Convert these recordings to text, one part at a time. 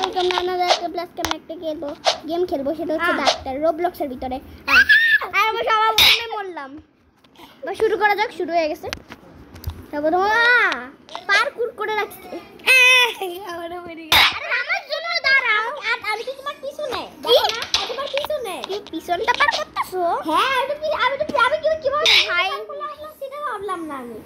Welcome another plus কেমন একটা game খেলবো সেটা হচ্ছে ডাক্তার রোবলক্সের ভিতরে। আর আমরা সবাই মরলাম। বা শুরু করা যাক, শুরু হয়ে গেছে। তারপর পার্কুর করে রাখছি। আমার জন্য দাঁড়াও, আমি কি তোমার পিছনে? তোমার পিছনে কি পিছনটা পার করতেছো? হ্যাঁ আমি কিভাবে ভাই সেটা ভাবলাম না আমি।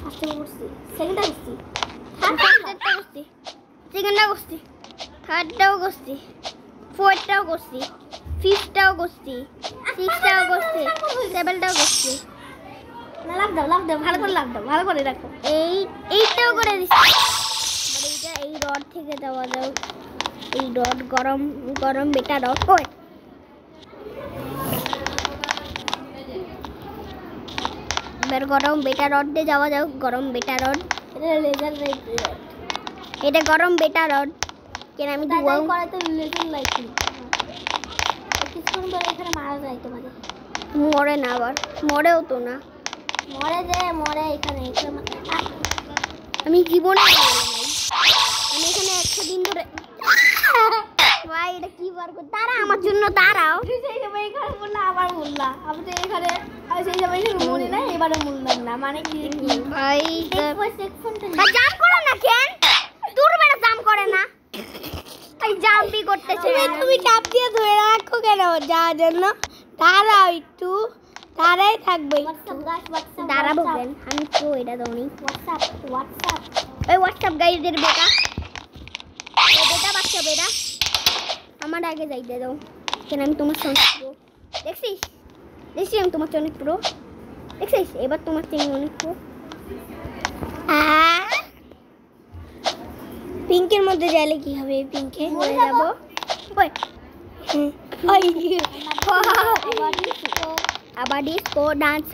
ফার্স্টে করছি, সেকেন্ডটা করছি, থার্ডটা করছি, সেকেন্ডটা করছি, থার্ডটাও করছি, ফোর্থটাও করছি, ফিফথটাও করছি, সিক্সটাও করছি, সেভেনটাও করছি। লাভ দাও ভালো করে লাভ দাও, ভালো করে রাখো। এইটাও করে দিচ্ছি। এইটা এই রড থেকে দেওয়া যাও। এই রড গরম বেটা রড। ওই এবার গরম বেটা রড দিয়ে যাওয়া যাও। গরম বেটা রড, এটা লেজার লাইট রড, এটা গরম বেটা রড। কেন আমি ধোঁয়া করে তো লেজার লাইট কিছুক্ষণ পরে এখানে মারা যায় তোমাদের। মরে না, আবার মরেও তো না। মরে এখানে আমি জীবনে আমি এখানে 100 দিন ধরে। ভাই এটা কি বার করে তারা আমার জন্য দাঁড়াও। সেই সময় এখানে বললা আবার বললা, আমি তো এখানে সেই সময় মনে না, এবারে বললাম না মানে কি ভাই জাম করো না কেন? দূর বেড়া জাম করে না, এই জাম্পই করতেছে। তুমি টাপ দিয়ে ধরে রাখো কেন? যা জন্য দাঁড়াও, একটু দাঁড়াই থাকবে। দাঁড়াবো কেন? আমি তো এটা দৌড়ি। হোয়াটসঅ্যাপ ওই হোয়াটসঅ্যাপ গাইডের বেটা, বাচ্চা বেটা আমার আগে যাইতে দাও। কেন আমি তোমার সঙ্গে পুরো দেখছিস আমি তোমার অনেক পুরো দেখছিস। এবার তোমার চেয়ে অনেক পুরো। পিঙ্কের মধ্যে যাইলে কি হবে? পিঙ্কে হয়ে যাবো। আবার ডিস্কো ডান্স,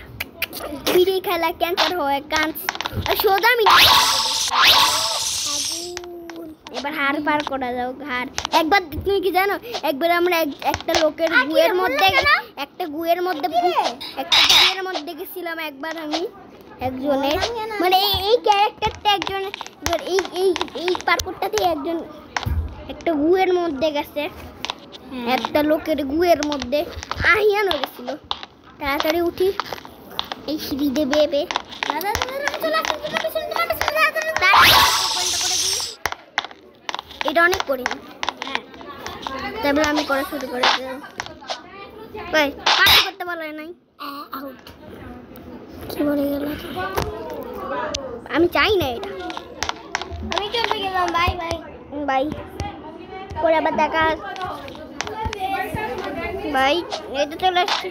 বিড়ি খেলা ক্যান্সার হয় কাঁচ সোজা মিনিট। এবার হার পার করা যাও। হার একবার তুমি কি জানো, একবার আমরা একটা লোকের গুয়ের মধ্যে গেছিলাম। একবার আমি একজনের মানে এই ক্যারেক্টারটা একজন এই পার্কটাতে একজন একটা গুয়ের মধ্যে গেছে, একটা লোকের গুয়ের মধ্যে আহিয়ানো গেছিল। তাড়াতাড়ি উঠি, এই সিঁড়ি দেবে এটা অনেক করি। তারপরে আমি করা শুরু করে করতে বলা নাই। কি বলে গেল? আমি চাই না এটা। আমি চলে গেলাম। বাই পরে আবার দেখা। ভাই এটা চলে আসছে।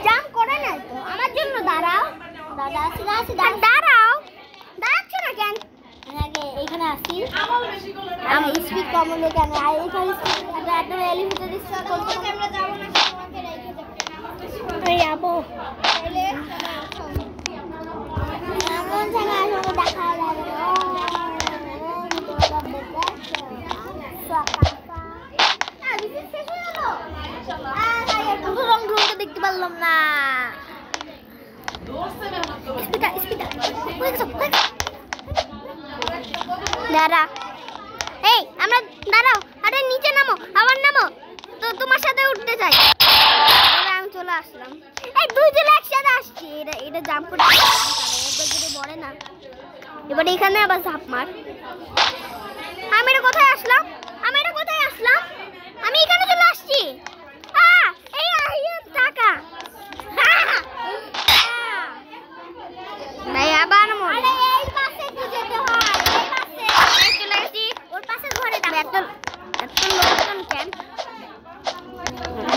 জাম করে না তো আমার জন্য। দাঁড়াও দাঁড়াচ্ছ না কেন? আগে এইখানে আসি, আমি স্পিড কম হলো কেন? আর এইখানে একদম এলিভেটর স্পিড করতে আমরা যাবো না, আমাকে রেখে যাবো। এমন জায়গায় আমাকে দেখা যাবে। দেখতে পারলাম না। দাঁড়া, এই আমরা দাঁড়াও। আরে নিচে নামো, আবার নামো তো, তোমার সাথে উঠতে চাই। আমি চলে আসলাম। এই দুইজনে একসাথে আসছি। এটা জাম্প করে বড়ে না। এবার এখানে আবার ঝাঁপ মার। আমি এটা কোথায় আসলাম? আমি এখানে চলে আসছি। টাকা ভাই আবার ওর পাশে ঘরে এত লোকজন কেন?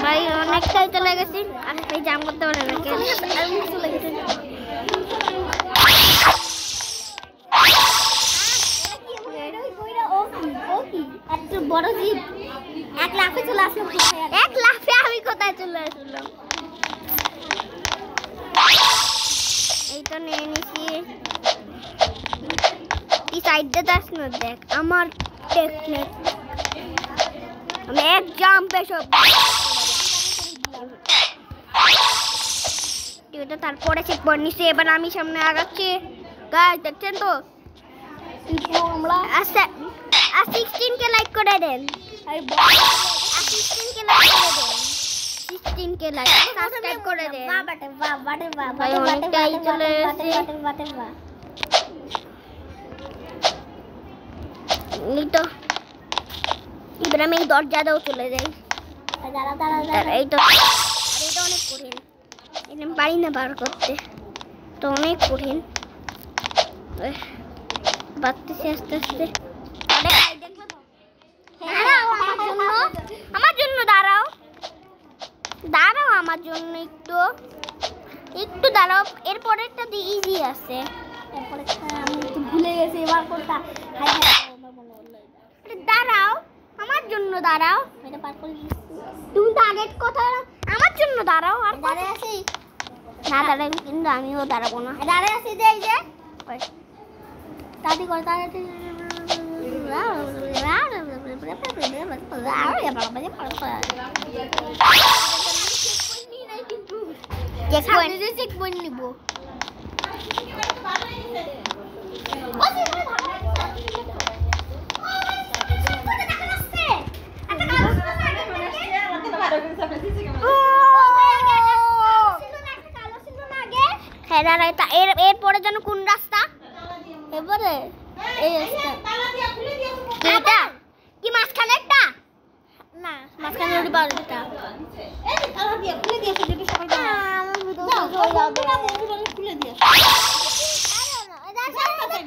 ভাই অনেকটাই চলে গেছি। আর সেই জাম করতে পারে না কেন? চলে গেছে। বড় জিপ এক লাফে চলে আসলাম। এক লাফে আমি কোথায় চলে আসলাম? এই তো নিয়ে নিছি। এই সাইডে যাস না, দেখ আমার টেকনিক। আমি এক জাম্পে সব তারপরে চেক করে নিছি। এবার আমি সামনে আগাচ্ছি। গাইস দেখছেন তো আমরা আচ্ছা 16 কে লাইক করে দেন আরে 16 কে লাইক করে দেন 16 কে লাইক সাবস্ক্রাইব করে দেন বাহ অনেকটাই চলে এসেছে এই তো এবার আমি এই দরজা দাও চলে যাই এই তো এটা অনেক কঠিন এটা আমি পারি না বার করতে তো অনেক কঠিন বাড়তেছে আস্তে আস্তে আমার জন্য দাঁড়াও দাঁড়াও আমার জন্য একটু একটু দাঁড়াও এরপরেরটা দিয়ে ইজি আছে এরপরে আমি একটু ভুলে গেছি এবার কোনটা দাঁড়াও আমার জন্য দাঁড়াও এটা পার করে তুমি তো আগের কথা আমার জন্য দাঁড়াও আর দাঁড়ায় আছি না দাঁড়াই কিন্তু আমিও দাঁড়াবো না দাঁড়ায় আছি যে এই যে তাড়াতাড়ি করে তাড়াতাড়ি চেকপয়েন্ট নিব এরপরে যেন কোন রাস্তা এবারে এই রাস্তা কি মাঝখানে একটা না মাঝখানে ওই বাড়িটা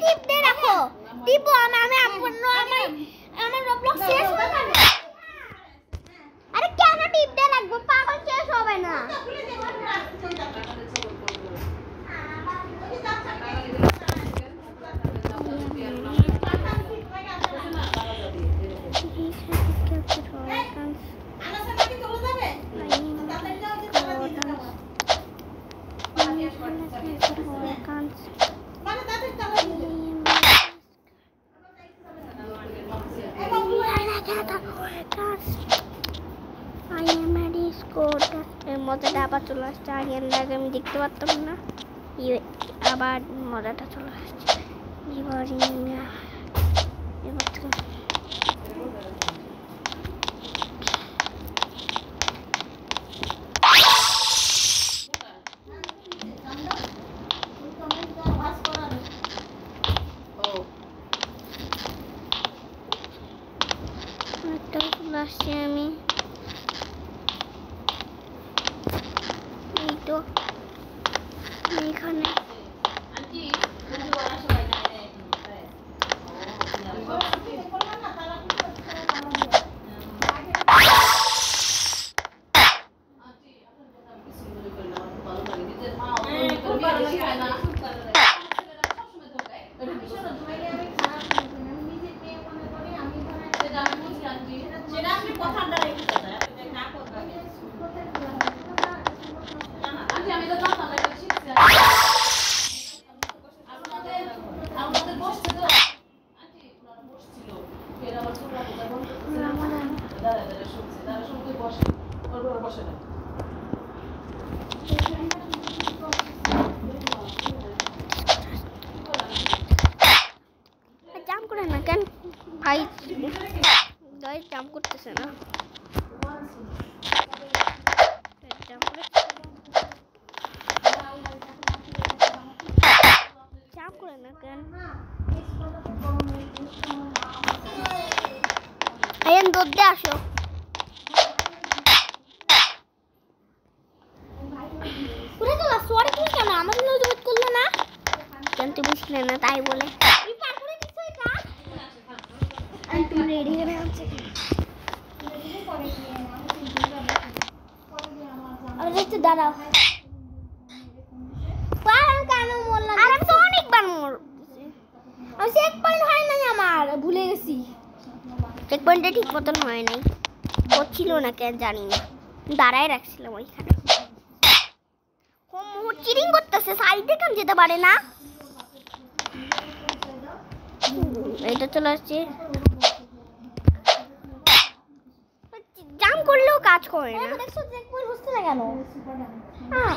টিপ দিয়ে রাখো টিপো আমি আমার রবলক্স শেষ আরে কেন টিপ দিয়ে রাখবো পাগল শেষ হবে না মজাটা আবার চলে আসছে আগে আমি দেখতে পারতাম না আবার মজাটা চলে আসছে আসছি আমি এই তো এইখানে ভাই গাইস জাম্প করতেছে না জাম্প করে না কেন আইন দৌড়ে আসো পুরো তো সরি কি কেন আমাদের জন্য জয়েন করলো না কেন তুই বুঝলে না তাই বলে रेडी है मैं आपसे अब जैसे दादा पार कानो बोलना अरे तो अनेक बार मोर अब চেক পয়েন্ট হয় না আমার ভুলে গেছি চেক পয়েন্টে ঠিক মতন হয় নাই হচ্ছিল না কেন জানি না দাঁড়ায় রাখছিলাম ওইখানে ও চিটিং করতেছে সাইডে কেন যেতে পারে না এটা চলে আসছে জাম করলেও কাজ করে না দেখছো চেক পয়েন্ট হচ্ছে না কেন হ্যাঁ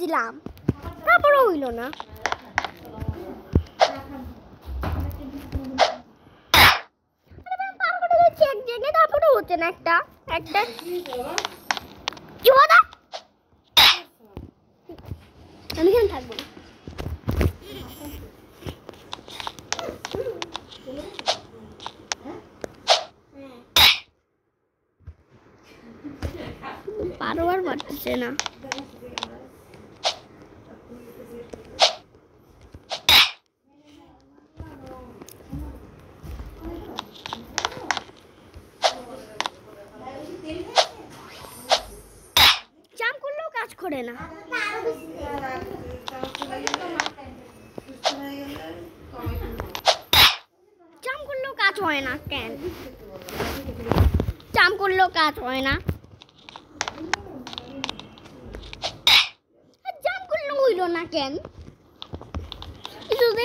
দিছিলাম, তারপরে হইল না। এক জায়গায় তারপরে হচ্ছে না একটা একটা কি বলা, আমি এখানে থাকবো না। বারবার পারতেছে না। জাম করলেও কাজ করে না। জাম করলেও কাজ হয় না কেন? জাম করলেও কাজ হয় না। জাম করলেও হইল না কেন?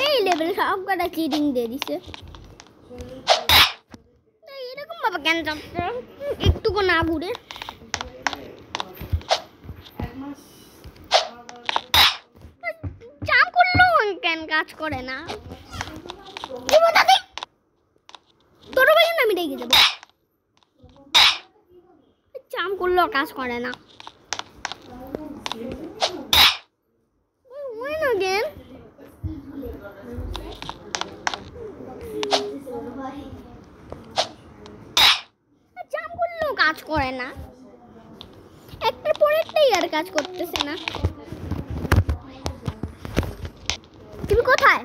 এই লেভেল সব কটা চিটিং দিয়ে দিছে। এরকম ভাবে কেন যাচ্ছে একটুকু না ঘুরে? জাম করলেও কেন কাজ করে না? তোর ভাই আমি রেগে যাবো। জাম করলেও কাজ করে না। Again. জাম করলেও কাজ করে না, একটার পর একটাই আর কাজ করতেছে না। তুমি কোথায়?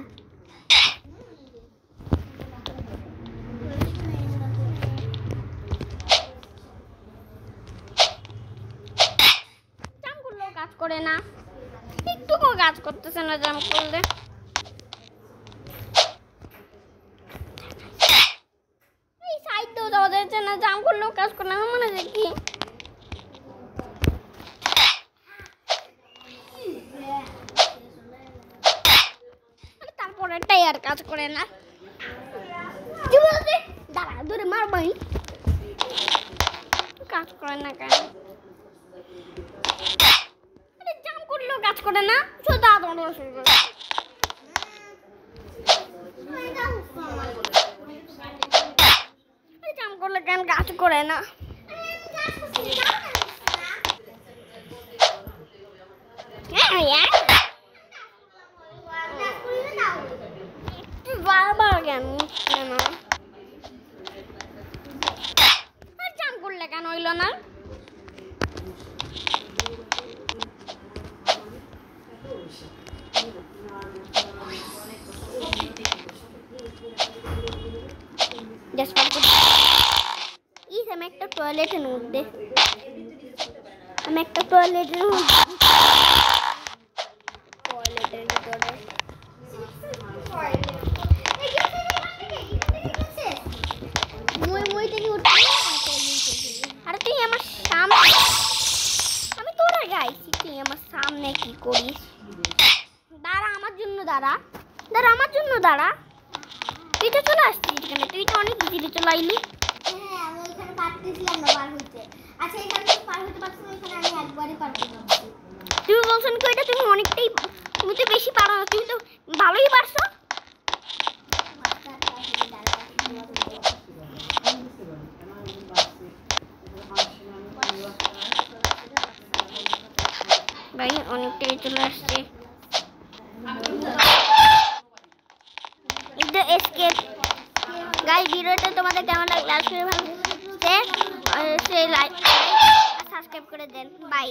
জাম করলেও কাজ করে না, একটুকু কাজ করতেছে না জাম করলে। এই সাইড দিয়েও যাওয়া যাচ্ছে না, জাম করলেও কাজ করে না। মানে যে কি তারপরেরটাই আর কাজ করে না। কি বলতে দাঁড়া ধরে মারবাই, কাজ করে না কেন? জাম করলেও কাজ করে না, শুধু দাঁড়ানো শুরু করে। জাম করলে কেন কাজ করে না? বারবার কেন জাম করলে কেন হইল না? আমি একটা টয়লেটের মধ্যে, টয়লেটের ভিতরে আরে তুই আমার সামনে, আমি তোর আগে আইছি, তুই আমার সামনে কি করিস? দাঁড়া আমার জন্য, দাঁড়া আমার জন্য দাঁড়া। তুই তো চলে আসছিস এখানে, তুই তো অনেক ইজিলি চলে আইলি। আমি ওইখানে পারতেছিলাম না পার হইতে। আচ্ছা এখানে পার হইতে পারছিস, এখানে আমি একবারই পার হতে পারছি। তুমি বলছেন কি এটা তুমি অনেকটাই, তুমি তো বেশি পারো না, তুমি তো ভালোই পারছো। ভাই অনেকটাই চলে আসছে। এটা এসকেপ গাইস, ভিডিওটা তোমাদের কেমন লাগলো? আসলে ভালো সে লাইক সাবস্ক্রাইব করে দেন। বাই।